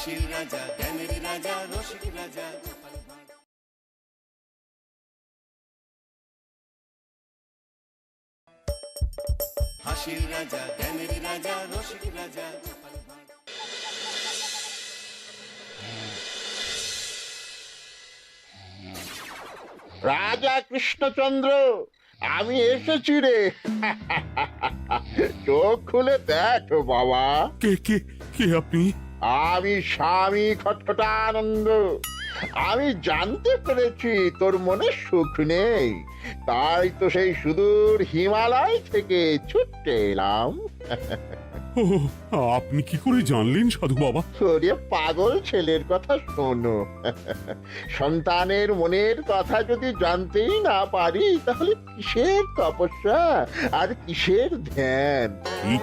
হাসির রাজা, জ্ঞানের রাজা, রসিক রাজা গোপাল ভাঁড়। হাসির রাজা, জ্ঞানের রাজা, রসিক রাজা গোপাল ভাঁড়। রাজা কৃষ্ণচন্দ্র, আমি এসেছি রে। চোখ খুলে দেখ বাবা। কে কে কে আপনি? আমি স্বামী খটখটানন্দ। আমি জানতে পেরেছি তোর মনে সুখ নেই, তাই তো সেই সুদূর হিমালয় থেকে ছুটে এলাম। ও, আপনি কি করে জানলেন সাধু বাবা? ওরে পাগল ছেলের কথা শোনো। সন্তানের মনের কথা যদি জানতেই না পারি, তাহলে কিসের তপস্যা আর কিসের ধ্যান?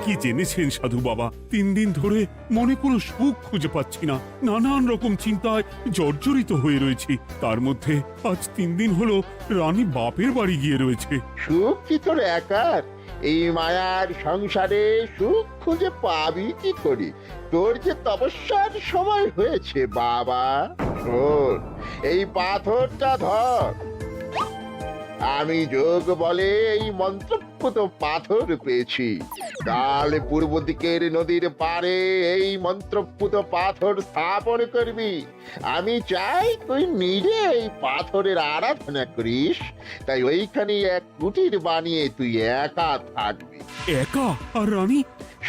কি জেনেছেন সাধু বাবা? 3 দিন ধরে মনে কোনো সুখ খুঁজে পাচ্ছি না, নানান রকম চিন্তায় জর্জরিত হয়ে রয়েছি। তার মধ্যে আজ 3 দিন হলো রানী বাপের বাড়ি গিয়ে রয়েছে। সুখ কি তোর একার? এই মায়ার সংসারে সুখ খুঁজে পাবি কি করে? তোর যে তপস্যার সময় হয়েছে বাবা। শোন, এই পাথরটা ধর। আমি যোগ বলে এই মন্ত্রপুত পাথর পেয়েছি। কাল পূর্ব দিকের নদীর পাড়ে এই মন্ত্রপুত পাথর স্থাপন করবি। আমি চাই তুই নিজে এই পাথরের আরাধনা করিস। তাই ওইখানে এক কুটির বানিয়ে তুই একা থাকবি। একা? আর রানী?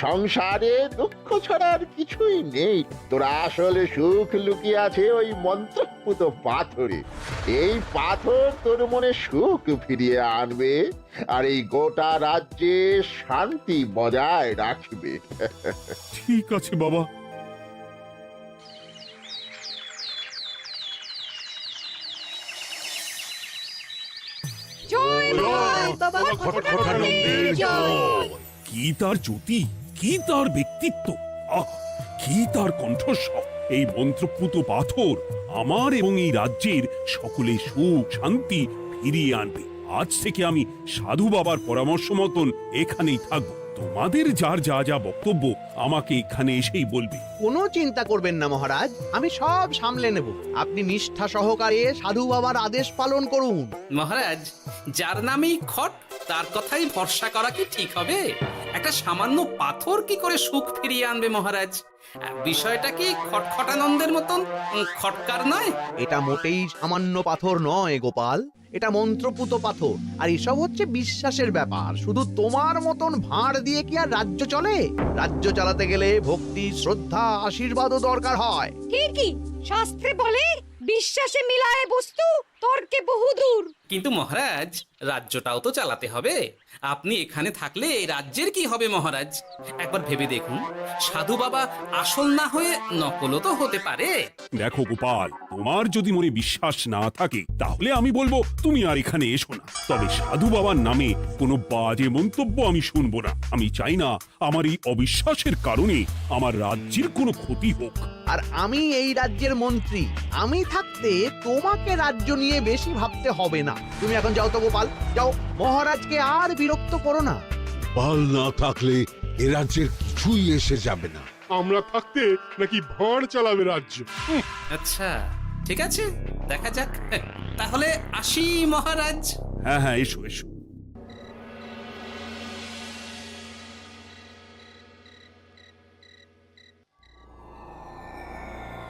সংসারে দুঃখ ছাড়ার কিছুই নেই। তোর আসলে সুখ লুকিয়ে আছে ওই মন্ত্রপুত পাথরে। এই পাথর তোর মনে সুখ ফিরিয়ে আনবে আর এই গোটা রাজ্যে শান্তি বজায় রাখবে। ঠিক আছে বাবা। জয় বাবা খটখটানন্দের জয়। কি তার জ্যোতি, কি তার ব্যক্তিত্ব, আহ কি তার কণ্ঠস্বর! এই মন্ত্রপুত পাথর আমার এবং এই রাজ্যের সকলে সুখ শান্তি ফিরিয়ে আনবে। আজ থেকে আমি সাধু বাবার পরামর্শ মতন এখানেই থাকবো। তোমাদের যার যা যা বক্তব্য আমাকে এখানে এসেই বলবে। কোনো চিন্তা করবেন না মহারাজ, আমি সব সামলে নেব। আপনি নিষ্ঠা সহকারে সাধু বাবার আদেশ পালন করুন। মহারাজ, যার নামেই খট তার কথাই ভরসা করা কি ঠিক হবে? একটা সামান্য পাথর কি করে সুখ ফিরিয়ে আনবে মহারাজ? বিষয়টা কি খটখটানন্দের মতন খটকার নয়? এটা মোটেই সামান্য পাথর নয় গোপাল, এটা মন্ত্রপুত পাথর। আর এসব হচ্ছে বিশ্বাসের ব্যাপার। শুধু তোমার মতন ভাঁড় দিয়ে কি আর রাজ্য চলে? রাজ্য চালাতে গেলে ভক্তি, শ্রদ্ধা, আশীর্বাদও দরকার হয়। ঠিকই, শাস্ত্রে বলে বিশ্বাসে মিলায় বস্তু, তর্কে বহুদূর। কিন্তু মহারাজ, রাজ্যটাও তো চালাতে হবে। আপনি এখানে থাকলে এই রাজ্যের কি হবে মহারাজ? একবার ভেবে দেখুন, সাধু বাবা আসল না হয়ে নকলও তো হতে পারে। দেখো গোপাল, তোমার যদি মনে বিশ্বাস না থাকে তাহলে আমি বলবো তুমি আর এখানে এসো না। তবে সাধু বাবার নামে কোনো বাজে মন্তব্য আমি শুনবো না। আমি চাই না আমার এই অবিশ্বাসের কারণে আমার রাজ্যের কোনো ক্ষতি হোক। আর আমি এই রাজ্যের মন্ত্রী, আমি থাকতে তোমাকে রাজ্য নিয়ে বেশি ভাবতে হবে না। তুমি এখন যাও তো গোপাল, যাও। মহারাজকে আর বিরক্ত করো না। পাল না থাকলে এ রাজ্যের কিছুই এসে যাবে না। আমরা থাকতে নাকি ভাঁড় চালাবে রাজ্য? আচ্ছা, ঠিক আছে, দেখা যাক। তাহলে আসি মহারাজ। হ্যাঁ হ্যাঁ, এসো এসো।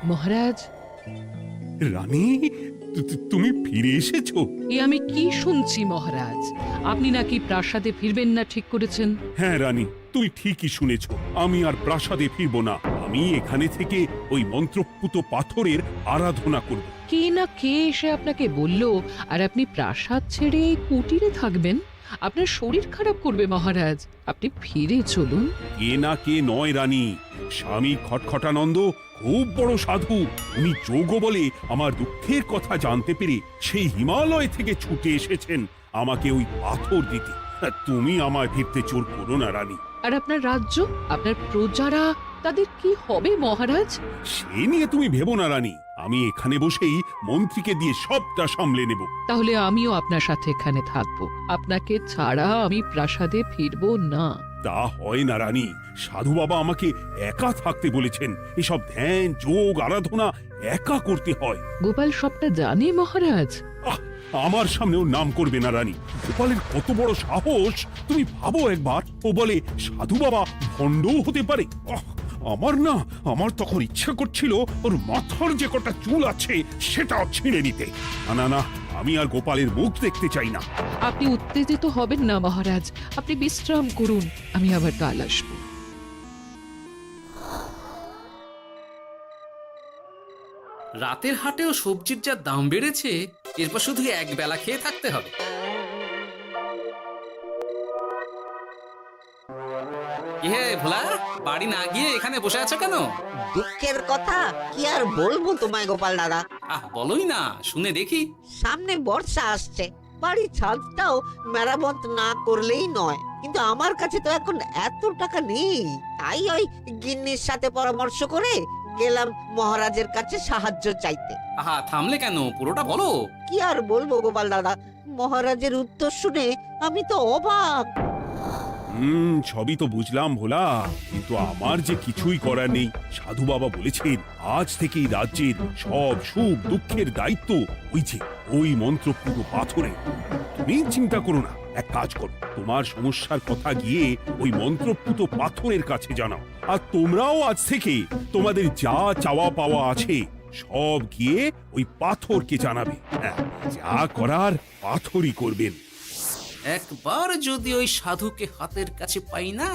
মহারাজ, রানী, তুমি ফিরে এসেছো? এ আমি কি শুনছি মহারাজ? আপনি নাকি প্রাসাদে ফিরবেন না ঠিক করেছেন? হ্যাঁ রানী, তুমি ঠিকই শুনেছ। আমি আর প্রাসাদে ফিরবো না। আমি এখানে থেকে ওই মন্ত্রপুত পাথরের আরাধনা করব। কে না কে এসে আপনাকে বলল আর আপনি প্রাসাদ ছেড়ে এই কুটিরে থাকবেন? আপনার শরীর খারাপ করবে মহারাজ, আপনি ফিরে চলুন। কে না কে নয় রানী, স্বামী খটখটানন্দ খুব বড় সাধু। উনি যোগ বলে আমার দুঃখের কথা জানতে পেরে সেই হিমালয় থেকে ছুটে এসেছেন আমাকে ওই পাথর দিতে। তুমি আমায় ফিরতে জোর করো না রানী। আর আপনার রাজ্য, আপনার প্রজারা, তাদের কি হবে মহারাজ? সে নিয়ে তুমি ভেবো না রানী, আমি এখানে বসেই মন্ত্রীকে দিয়ে সবটা সামলে নেব। তাহলে আমিও আপনার সাথে এখানে থাকবো। আপনাকে ছাড়া আমি প্রাসাদে ফিরবো না। তা হয় না রানী, সাধু বাবা আমাকে একা থাকতে বলেছেন। এসব ধ্যান যোগ আরাধনা একা করতে হয়। গোপাল সবটা জানে মহারাজ। আহ, আমার সামনেও নাম করবে না রানী। গোপালের কত বড় সাহস তুমি ভাবো একবার। ও বলে সাধু বাবা ভণ্ডও হতে পারে। আমার তখন ইচ্ছা করছিল ওর মাথার যে কটা চুল আছে সেটাও ছিঁড়ে নিতে। না, আমি আর গোপালের মুখ দেখতে চাই না। আপনি উত্তেজিত হবেন না মহারাজ, আপনি বিশ্রাম করুন, আমি আবার কাল আসবো। রাতের হাটেও সবজির যা দাম বেড়েছে, এরপর শুধু এক বেলা খেয়ে থাকতে হবে। হে ভোলা, বাড়ি না গিয়ে এখানে বসে আছো কেন? দুঃখের কথা কি আর বলবো তোমায় গোপাল দাদা। বলোই না, শুনে দেখি। সামনে বর্ষা আসছে, বাড়ির ছাদটাও মেরামত না করলেই নয়। কিন্তু আমার কাছে তো এখন এত টাকা নেই, তাই ওই গিন্নির সাথে পরামর্শ করে গেলাম মহারাজের কাছে সাহায্য চাইতে। থামলে কেন? পুরোটা বলো। কি আর বলবো গোপাল দাদা, মহারাজের উত্তর শুনে আমি তো অবাক। সবই তো বুঝলাম ভোলা, কিন্তু আমার যে কিছুই করার নেই। সাধু বাবা বলেছেন আজ থেকেই রাজ্যের সব সুখ দুঃখের দায়িত্ব ওই মন্ত্রপুত পাথরে। তুমি চিন্তা করো না, এক কাজ করো, তোমার সমস্যার কথা গিয়ে ওই মন্ত্রপুত পাথরের কাছে জানাও। আর তোমরাও আজ থেকে তোমাদের যা চাওয়া পাওয়া আছে সব গিয়ে ওই পাথরকে জানাবে। যা করার পাথরই করবেন। একবার যদি ওই সাধুকে হাতের কাছে পাই না,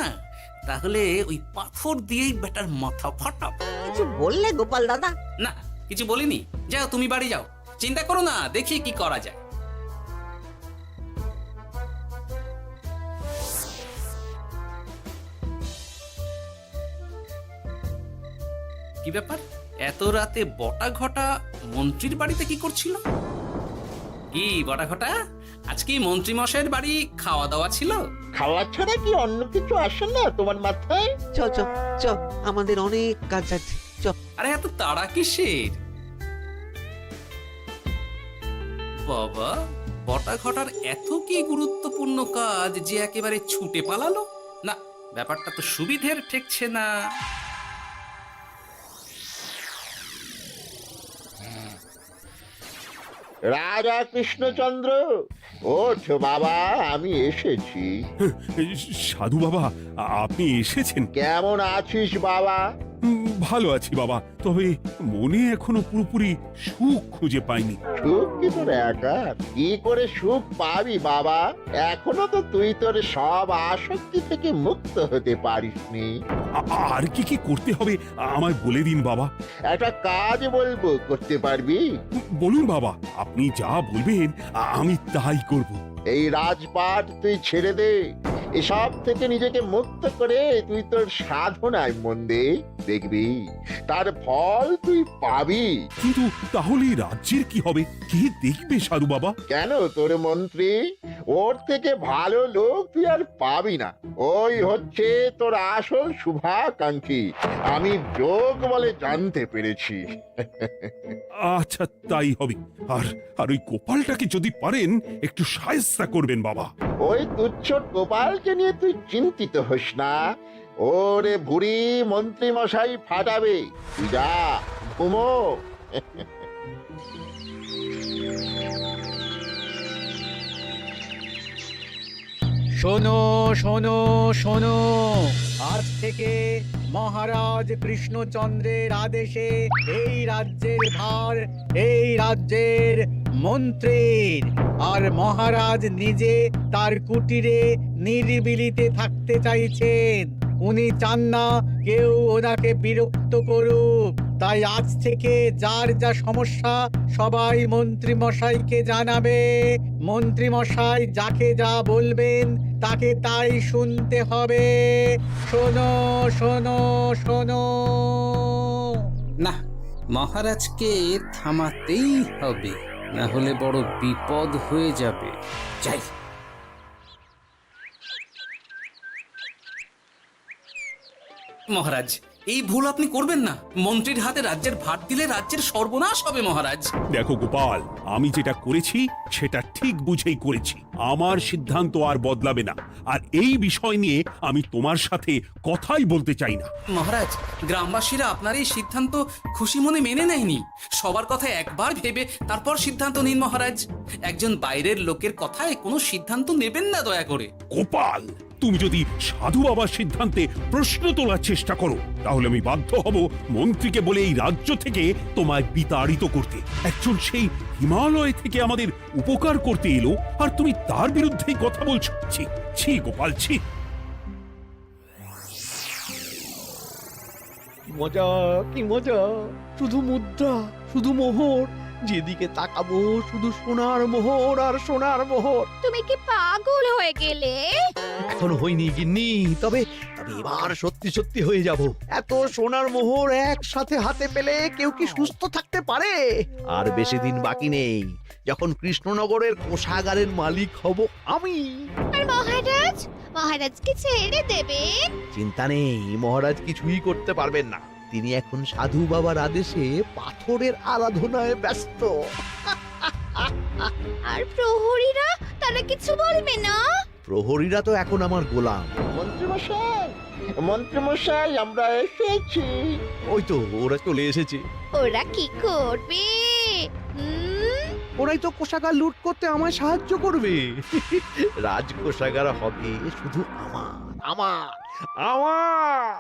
তাহলে ওই পাথর দিয়েই বেটার মাথা ফাটাবো। কিছু বললে গোপাল দাদা? না, কিছু বলিনি। যাও, তুমি বাড়ি যাও, চিন্তা করো না, দেখি কি করা যায়। কি ব্যাপার, এত রাতে বটা ঘটা মন্ত্রীর বাড়িতে কি করছিল? কি বটা ঘটা, আজকে মন্ত্রী মশাইয়ের বাড়ি খাওয়া দাওয়া ছিল? খাওয়া ছাড়া কি অন্য কিছু আসে না তোমার মাথায়? চ চ চ, আমাদের অনেক কাজ আছে, চ। আরে এত তাড়া কিসের? বাবা, বটা ঘটার এত কি গুরুত্বপূর্ণ কাজ যে একেবারে ছুটে পালালো? না, ব্যাপারটা তো সুবিধের ঠেকছে না। রাজা কৃষ্ণচন্দ্র, ওঠ বাবা, আমি এসেছি। সাধু বাবা, আপনি এসেছেন? কেমন আছিস বাবা? ভালো আছি বাবা, তবে মনে এখনো পুরোপুরি সুখ খুঁজে পাইনি। সুখ কি তোর একার? কি করে সুখ পাবি বাবা? এখনো তো তুই তোর সব আসক্তি থেকে মুক্ত হতে পারিসনি। আর কি কি করতে হবে আমায় বলে দিন বাবা। একটা কাজ বলবো, করতে পারবি? বলুন বাবা, আপনি যা বলবেন আমি তাই করব। এই রাজপাট তুই ছেড়ে দে, এসব থেকে নিজেকে মুক্ত করে তুই তোর সাধনায় মন দে, দেখবি তার ফল তুই পাবি। কিন্তু তাহলে রাজ্যের কি হবে? কে দেখবে সাধু বাবা? কেন তোর মন্ত্রী? ওর থেকে ভালো লোক তুই আর পাবি না। ওই হচ্ছে তোর আসল শুভাকাঙ্ক্ষী, আমি যোগ বলে জানতে পেরেছি। আচ্ছা, তাই হবে। আর ওই গোপালটাকে যদি পারেন একটু সাহায্য করবেন বাবা। ওই তুচ্ছ গোপালকে নিয়ে তুই চিন্তিত হোস না, ওরে বুড়ি মন্ত্রী মশাই ফাটাবে। তুই যা, ঘুমো। শোনো শোনো শোনো, আজ থেকে মহারাজ কৃষ্ণচন্দ্রের আদেশে এই রাজ্যের ভার এই রাজ্যের মন্ত্রীর। আর মহারাজ নিজে তার কুটিরে নিরিবিলিতে থাকতে চাইছেন। উনি চান না কেউ ওনাকে বিরক্ত করুক। তাই আজ থেকে যার যা সমস্যা সবাই মন্ত্রী মশাইকে জানাবে। মন্ত্রী মশাই যাকে যা বলবেন তাকে তাই শুনতে হবে। শোনো শোনো শোনো। না, মহারাজকে থামাতেই হবে, না হলে বড় বিপদ হয়ে যাবে। যাই। মহারাজ, এই ভুল আপনি করবেন না। মন্ত্রীর হাতে রাজ্যের ভার দিলে রাজ্যের সর্বনাশ হবে মহারাজ। দেখো গোপাল, আমি যেটা করেছি সেটা ঠিক বুঝেই করেছি। আমার সিদ্ধান্ত আর বদলাবে না, আর এই বিষয় নিয়ে আমি তোমার সাথে কথাই বলতে চাই না। মহারাজ, গ্রামবাসীরা আপনার এই সিদ্ধান্ত খুশি মনে মেনে নেয়নি। সবার কথা একবার ভেবে তারপর সিদ্ধান্ত নিন মহারাজ। একজন বাইরের লোকের কথায় কোনো সিদ্ধান্ত নেবেন না দয়া করে। গোপাল, তুমি যদি সাধু বাবার সিদ্ধান্তে প্রশ্ন তোলার চেষ্টা করো তাহলে আমি বাধ্য হব মন্ত্রীকে বলে এই রাজ্য থেকে তোমায় বিতাড়িত করতে। একজন সেই হিমালয় থেকে আমাদের উপকার করতে এলো, আর তুমি তার বিরুদ্ধেই কথা বলছো। ছি ছি গোপাল, ছি। মজা, কি মজা! শুধু মুদ্রা, শুধু মোহর, যেদিকে তাকাবো শুধু সোনার মোহর আর সোনার মোহর। তুমি কি পাগল হয়ে গেলে? এখনো হয়নি গিন্নি, তবে এবার সত্যি সত্যি হয়ে যাব। এত সোনার মোহর একসাথে হাতে পেলে কেউ কি সুস্থ থাকতে পারে? আর বেশি দিন বাকি নেই যখন কৃষ্ণনগরের কোষাগারের মালিক হব আমি। আর মহারাজকে ছেড়ে দেবেন? চিন্তা নেই, মহারাজ কিছুই করতে পারবেন না। তিনি এখন সাধু বাবার আদেশে পাথরের আরাধনায় ব্যস্ত। আর প্রহরীরা, তারা কিছু বলবে না? প্রহরীরা তো এখন আমার গোলাম। মন্ত্রীমশাই, আমরা এসেছি। ওই তো ওরা চলে এসেছে। ওরা কি করবে? ওরাই তো কোষাগার লুট করতে আমায় সাহায্য করবে। রাজ কোষাগার হবে শুধু আমার, আমার, আমার।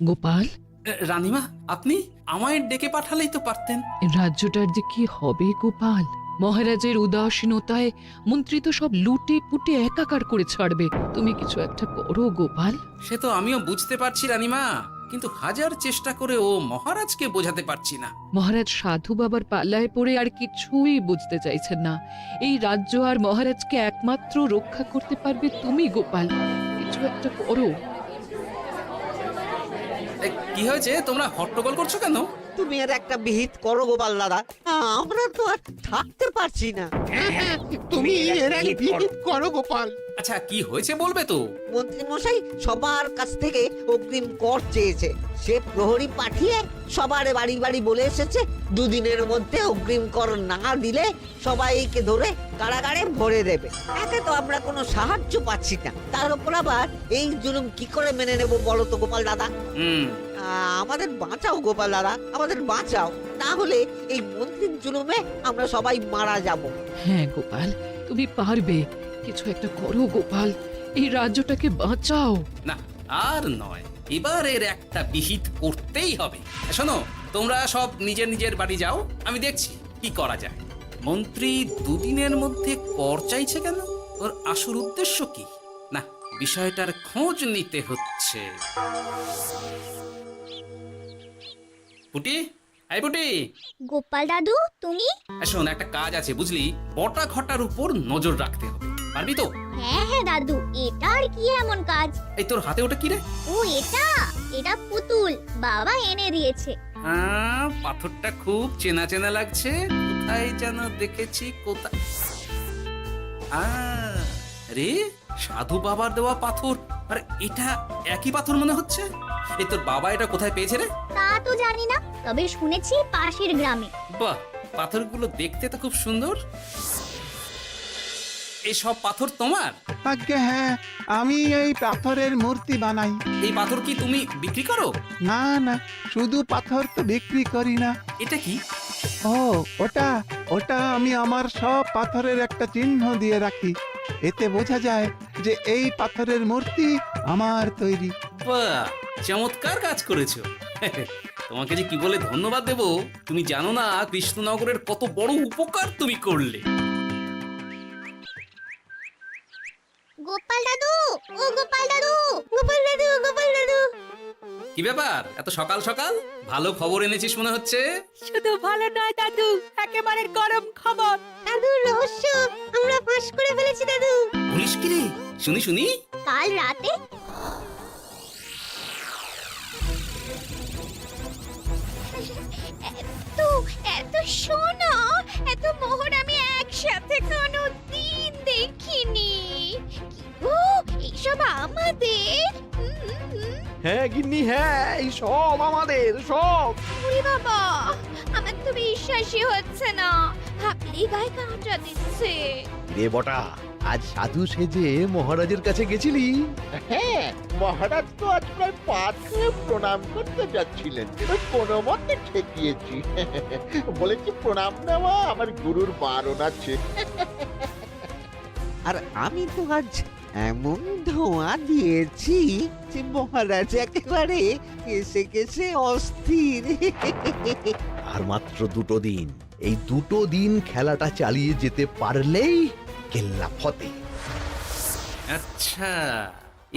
গোপাল, রানীমা, আপনি আমায় ডেকে পাঠালেই তো পারতেন। রাজ্যটার যে কি হবে গোপাল? মহারাজের উদাসীনতায় মন্ত্রী তো সব লুটে পুটে একাকার করে ছাড়বে। তুমি কিছু একটা করো গোপাল। সে তো আমিও বুঝতে পারছি রানীমা, কিন্তু হাজার চেষ্টা করে ও মহারাজকে বোঝাতে পারছি না। মহারাজ সাধু বাবার পাল্লায় পড়ে আর কিছুই বুঝতে চাইছেন না। এই রাজ্য আর মহারাজকে একমাত্র রক্ষা করতে পারবে তুমি গোপাল। কিছু একটা করো। কি হয়েছে, তোমরা হট্টগোল করছো কেন? তুমি আর একটা বিহিত করো গোপাল দাদা, আমরা তো আর থাকতে পারছি না। তুমি এর এক বিহিত করো গোপাল। আচ্ছা, কি হয়েছে বলবে তো? মন্ত্রী মশাই সবার কাছ থেকে অগ্রিম কর চেয়েছে। সে প্রহরী পাঠিয়ে সবার বাড়ি বাড়ি বলে এসেছে দুদিনের মধ্যে অগ্রিম কর না দিলে সবাইকে ধরে কারাগারে ভরে দেবে। একে তো আমরা কোনো সাহায্য পাচ্ছি না, তার উপর আবার এই জুলুম কি করে মেনে নেব বলো তো গোপাল দাদা? আমাদের বাঁচাও গোপাল দাদা, আমাদের বাঁচাও, না হলে এই মন্ত্রীর জুলুমে আমরা সবাই মারা যাব। হ্যাঁ গোপাল, তুমি পারবে। কিছু একটা করো গোপাল, এই রাজ্যটাকে বাঁচাও। না, আর নয়, এবার এর একটা বিহিত করতেই হবে। শোনো, তোমরা সব নিজের নিজের বাড়ি যাও, আমি দেখছি কি করা যায়। মন্ত্রী দুদিনের মধ্যে কর চাইছে কেন? ওর আসল উদ্দেশ্য কি? না, বিষয়টার খোঁজ নিতে হচ্ছে। পুটি, এই পুটি। গোপাল দাদু, তুমি? শোন, একটা কাজ আছে বুঝলি, বটা ঘটার উপর নজর রাখতে হবে। পারবি তো? হ্যাঁ হ্যাঁ দাদু, এটা আর কি এমন কাজ? এই তোর হাতে ওটা কি রে? ও এটা পুতুল, বাবা এনে দিয়েছে। পাথরটা খুব চেনা চেনা লাগছে, কোথায় যেন দেখেছি। কোথায়? রে, সাধু বাবার দেওয়া পাথর। আর এটা একই পাথর মনে হচ্ছে। এই তোর বাবা এটা কোথায় পেয়েছে রে? তা তো জানি না, তবে শুনেছি পাশের গ্রামে। বাহ, পাথরগুলো দেখতে তো খুব সুন্দর। এই সব পাথর তোমার? আজ্ঞে হ্যাঁ, আমি এই পাথরের মূর্তি বানাই। এই পাথর কি তুমি বিক্রি করো? না না, শুধু পাথর তো বিক্রি করি না। এটা কি? ও, ওটা আমি আমার সব পাথরের একটা চিহ্ন দিয়ে রাখি। এতে বোঝা যায় যে এই পাথরের মূর্তি আমার তৈরি। বাহ, চমৎকার কাজ করেছো। তোমাকে যে কি বলে ধন্যবাদ দেব তুমি জানো না। কৃষ্ণনগরের কত বড় উপকার তুমি করলে। গোপাল দাদু, ও গোপাল দাদু, গোপাল দাদু, গোপাল দাদু। কি ব্যাপার, এত সকাল সকাল? ভালো খবর এনেছিস মনে হচ্ছে। শুধু ভালো নয় দাদু, একেবারে গরম খবর। দাদু, রহস্য আমরা ফাঁস করে ফেলেছি দাদু। বলিস কি রে? শুনি শুনি। কাল রাতে এত সোনা এত মোহর আমি একসাথে কোনো দিন দেখিনি ও এইসব আমাদের হ্যাঁ গিন্নি, হ্যাঁ, এই সব আমাদের, সব। ওরে বাবা আমার তো বিশ্বাসই হচ্ছে না ভাবলেই গায়ে কাঁটা দিচ্ছে রে বটা, আজ সাধু সেজে মহারাজের কাছে গেছিলি? হ্যাঁ, মহারাজ তো আজ প্রায় পাঁচ হয়ে প্রণাম করতে যাচ্ছিলেন, ওই কোনো মতে ঠেকিয়েছি। বলেছি প্রণাম নেওয়া আমার গুরুর বারণ আছে। আর আমি তো আজ এমন ধোঁয়া দিয়েছি যে মহারাজ একেবারে কেসে কেসে অস্থির। আর মাত্র 2 দিন, এই 2 দিন খেলাটা চালিয়ে যেতে পারলেই কেল্লা ফতে। আচ্ছা,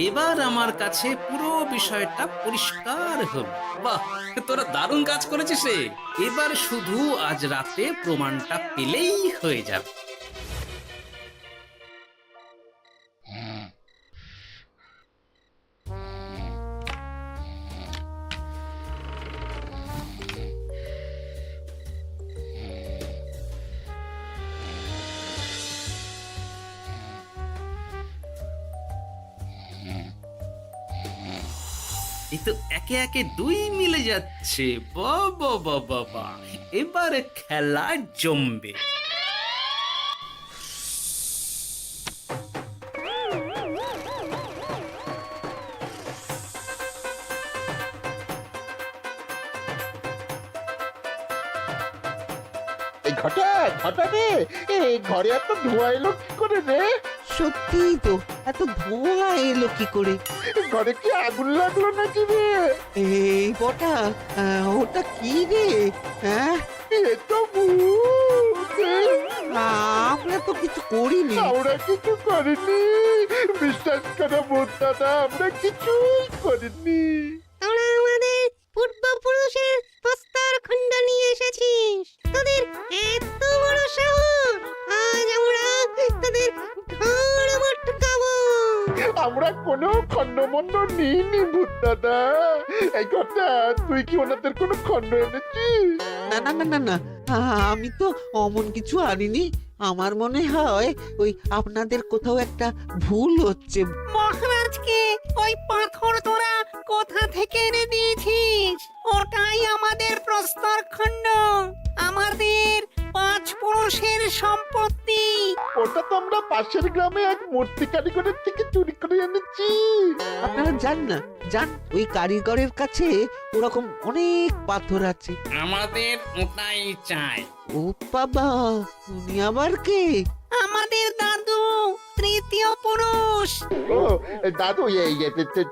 এবার আমার কাছে পুরো বিষয়টা পরিষ্কার হলো। বাহ, তোরা দারুণ কাজ করেছিস রে। এবার শুধু আজ রাতে প্রমাণটা পেলেই হয়ে যাবে। এই তো একে একে 2 মিলে যাচ্ছে। বাবা বাবা বাবা, এবার খেলা জমবে। এই ঘটা ঘটা রে, এই ঘরে এত ধোঁয়া এলো কি করে রে? সত্যিই তো, এত ধোঁয়া এলো কি করে? ঘরে কি আগুন লাগলো নাকি রে? এই বটা, ওটা কি রে? হ্যাঁ, এ তো ভূত। আমরা তো কিছু করিনি। আমরা কিছু করিনি, বিশ্বাস করো ভূত দাদা, আমরা কিছুই করিনি। তোরা আমাদের পূর্বপুরুষের প্রস্তর খণ্ড নিয়ে এসেছিস তোদের এত বড় সাহস আজ আমরা তোদের ঘাড় মটকাবো আমরা কোনো খণ্ডমণ্ড নিইনি ভূত দাদা। এই কথা, তুই কি ওনাদের কোনো খণ্ড এনেছিস? না না না না না, আমি তো অমন কিছু আনিনি। আমার মনে হয় ওই আপনাদের কোথাও একটা ভুল হচ্ছে। মহারাজকে ওই পাথর তোরা কোথা থেকে এনে দিয়েছিস? ওটাই আমাদের প্রস্তর খণ্ড, আমাদের 5 পুরুষের সম্পত্তি। ওটা তো আমরা পাশের গ্রামে এক মূর্তি কারিগরের থেকে চুরি করে এনেছি। আপনারা যান না, যান, ওই কারিগরের কাছে ওরকম অনেক পাথর আছে। আমাদের ওটাই চাই। ও বাবা, উনি আবার কে? আমাদের দাদু তৃতীয় পুরুষ। ও দাদু, এই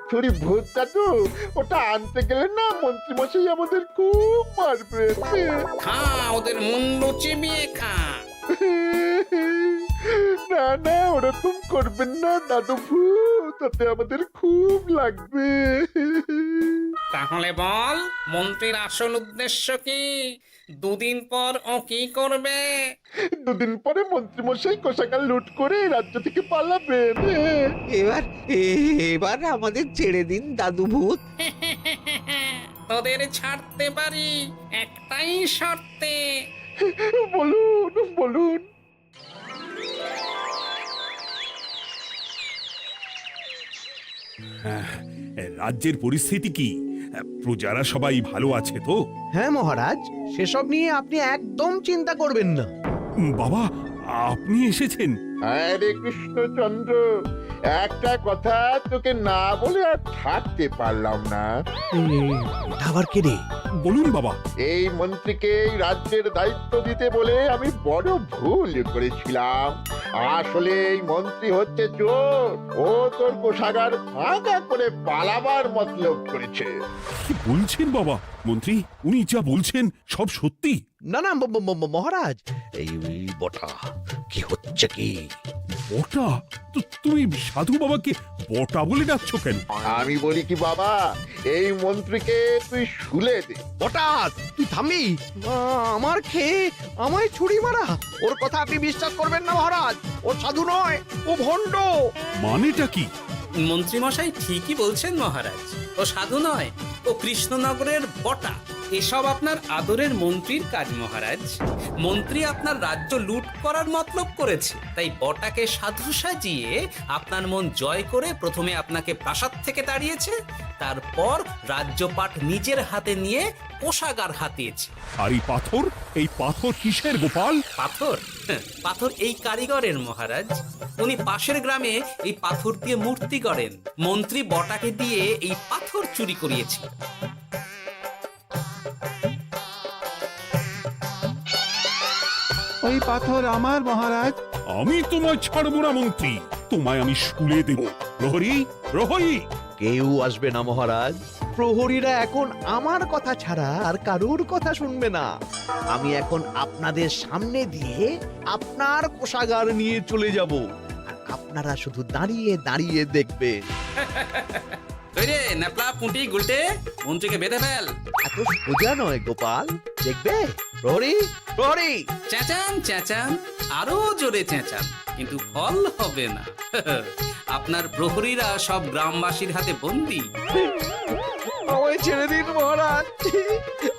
চুরি ভূত দাদু, ওটা আনতে গেলে না মন্ত্রী মশাই আমাদের খুব মারবে। খা, ওদের মুন্ডু চিবিয়ে খা। না না, ওরকম করবেন না দাদু ভূত, তাতে আমাদের খুব লাগবে। তাহলে বল, মন্ত্রীর আসল উদ্দেশ্য কি? 2 দিন পর ও কি করবে? 2 দিন পরে মন্ত্রী মশাই কোষাগার লুট করে রাজ্য থেকে পালাবেন। এবার এবার আমাদের ছেড়ে দিন দাদু ভূত। তোদের ছাড়তে পারি একটাই শর্তে। বলুন বলুন। রাজ্যের পরিস্থিতি কি? প্রজারা সবাই ভালো আছে তো? হ্যাঁ মহারাজ, সেসব নিয়ে আপনি একদম চিন্তা করবেন না। বাবা, আপনি এসেছেন? আরে কৃষ্ণচন্দ্র, একটা কথা তোকে না বলে আর থাকতে পারলাম না। এটা আবার কে রে? বলুন বাবা। এই মন্ত্রীকে এই রাজ্যের দায়িত্ব দিতে বলে আমি বড় ভুল করেছিলাম। আসলে এই মন্ত্রী হচ্ছে চোর, ও তোর কোষাগার ফাঁকা করে পালাবার মতলব করেছে। কি বলছেন বাবা? মন্ত্রী, উনি যা বলছেন সব সত্যি? না না মহারাজ, এই বটা কি হচ্ছে কি? বটা? তো তুমি সাধু বাবাকে বটা বলে ডাকছো কেন? আমি বলি কি বাবা, এই মন্ত্রীকে তুই শুলে দে। বটা, তুই থামবি? আমার খেয়ে আমায় ছুরি মারা? ওর কথা আপনি বিশ্বাস করবেন না মহারাজ, ও সাধু নয়, ও ভণ্ড। মানেটা কি? মন্ত্রী মশাই ঠিকই বলছেন মহারাজ। ও সাধু নয়, ও কৃষ্ণনগরের বটা। এসব আপনার আদরের মন্ত্রীর কাজ মহারাজ। মন্ত্রী আপনার রাজ্য লুট করার মতলব করেছে, তাই বটাকে সাধু সাজিয়ে আপনার মন জয় করে প্রথমে আপনাকে প্রাসাদ থেকে তাড়িয়েছে, তারপর রাজ্যপাট নিজের হাতে নিয়ে কোষাগার হাতিয়েছে। আর এই পাথর কিসের গোপাল? পাথর? পাথর এই কারিগরের মহারাজ। উনি পাশের গ্রামে এই পাথর দিয়ে মূর্তি গড়েন। মন্ত্রী বটাকে দিয়ে এই পাথর চুরি করিয়েছে। ওই পাথর আমার মহারাজ। আমি তোমায় ছাড়বো না মন্ত্রী, তোমায় আমি শুলে দেব। প্রহরী, প্রহরী! কেউ আসবে না মহারাজ। প্রহরীরা এখন আমার কথা ছাড়া আর কারুর কথা শুনবে না। আমি এখন আপনাদের সামনে দিয়ে আপনার কোষাগার নিয়ে চলে যাব, আর আপনারা শুধু দাঁড়িয়ে দাঁড়িয়ে দেখবেন। রে ন্যাপলা পুঁটি গুলটে, মন্ত্রীকে বেঁধে ফেল। এত সোজা নয় গোপাল, দেখবে? প্রহরী, প্রহরী! চেঁচান চেঁচান, আরো জোরে চেঁচান, কিন্তু ফল হবে না। আপনার প্রহরীরা সব গ্রামবাসীর হাতে বন্দী। আমায় ছেড়ে দিন মহারাজ,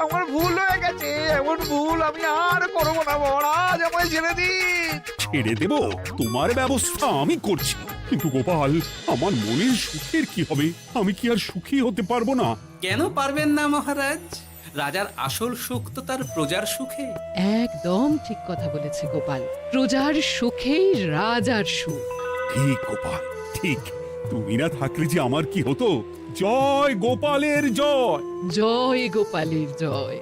আমার ভুল হয়ে গেছে। এমন ভুল আমি আর করবো না মহারাজ, আমায় ছেড়ে দিন। ছেড়ে দেব? তোমার ব্যবস্থা আমি করছি। কিন্তু গোপাল, আমার মনের সুখের কি হবে? আমি কি আর সুখী হতে পারবো না? কেন পারবেন না মহারাজ? রাজার আসল সুখ তো তার প্রজার সুখে। একদম ঠিক কথা বলেছে গোপাল। প্রজার সুখেই রাজার সুখ। ঠিক গোপাল, ঠিক। তুমি না থাকলে যে আমার কি হতো? জয় গোপালের জয়! জয় গোপালের জয়।